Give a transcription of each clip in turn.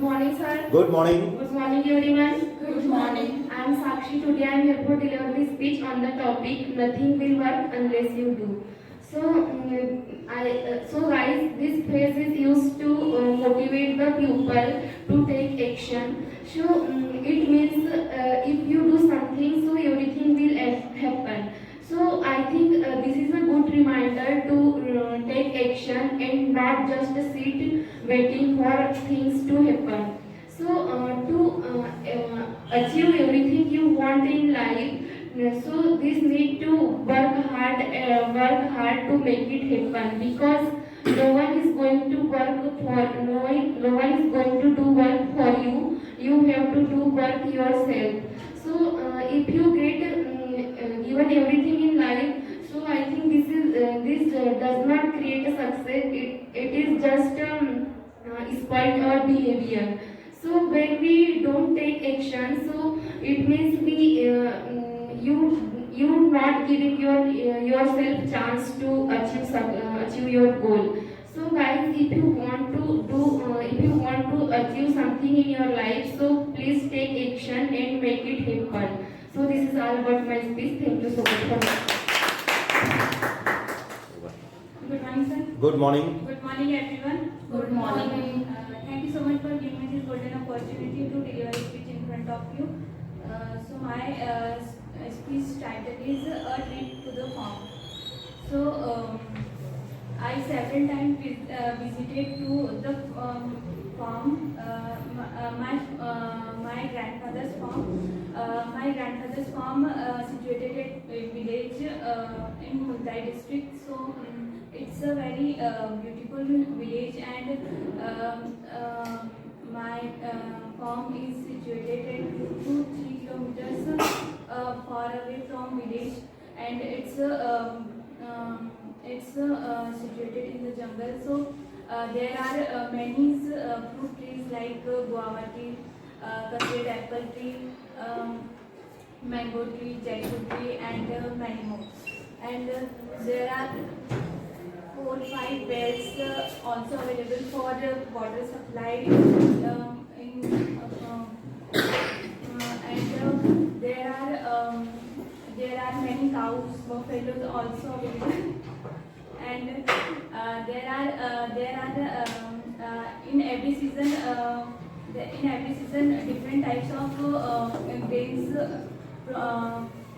morning, sir. Good morning. Good morning, everyone. Good morning. I am Sakshi. Today I am here to deliver the speech on the topic "Nothing will work unless you do." So guys, this phrase is used to motivate the pupil to take action. It means if you do something, so everything will happen. So I think this is a good reminder to take action and not just sit waiting for things to happen. To achieve everything you want in life, so this need to work hard to make it happen, because no one is going to no one is going to do work for you. You have to do work yourself. If you get given everything in life, so I think this does not create a success. It is just spoiled our behavior. So when we don't take action, so it means you not giving yourself chance to achieve your goal. So guys, if you want to achieve something in your life, so please take action and make it happen. So this is all about my speech. Thank you so much for Good morning, sir. Good morning. Good morning, everyone. Good morning. Thank you so much for giving me this golden opportunity to deliver a speech in front of you. So my speech title is "A Trip to the Farm." So I several times visited to the farm. My grandfather's farm. My grandfather's farm situated at a village in Multai district. So it's a very beautiful village, and my farm is situated at 2-3 kilometers far away from village, and it's situated in the jungle. So there are many fruit trees like guava tree, custard apple tree, mango tree, jackfruit tree, and many more. And there are 4-5 wells also available for water supply. And there are many cows, buffaloes also available. And there are in every season different types of grains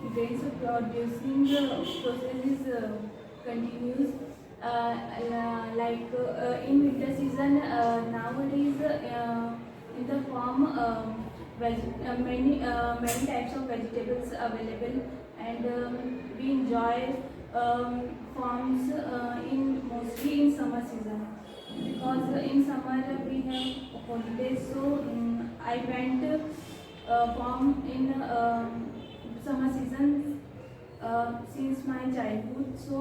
producing process is continues. In winter season, nowadays in the farm many types of vegetables available, and we enjoy farms mostly in summer season, because in summer we have holidays. So I went farm in summer season since my childhood. So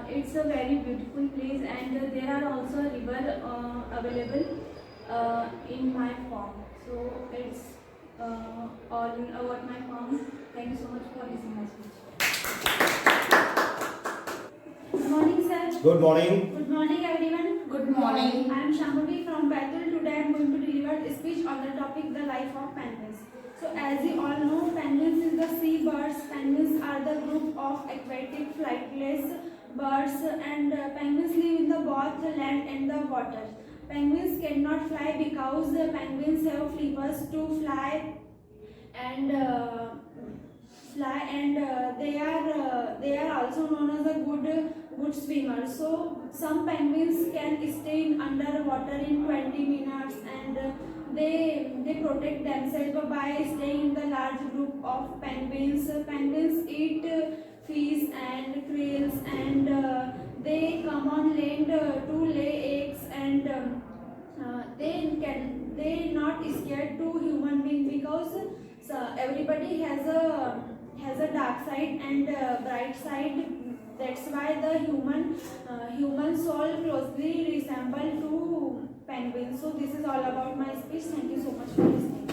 it's a very beautiful place, and there are also river available in my farm. So it's all about my farm. Thank you so much for listening my speech. Good morning, sir. Good morning. Good morning, everyone. Good morning. I am Shambhavi from Bethel. Today I am going to deliver a speech on the topic "The Life of Penguins." So, as you all know, penguins is the sea birds. Penguins are the group of aquatic flightless birds, and penguins live in both the land and the water. Penguins cannot fly because penguins have flippers to fly, and they are also known as a good swimmers. So some penguins can stay in underwater in 20 minutes, and they protect themselves by staying in the large group of penguins. Penguins eat fish and krill, and they come on land to lay eggs, and they not scared to human beings, because everybody has a dark side and bright side. That's why the human soul closely resemble to penguins. So this is all about my speech. Thank you so much for listening.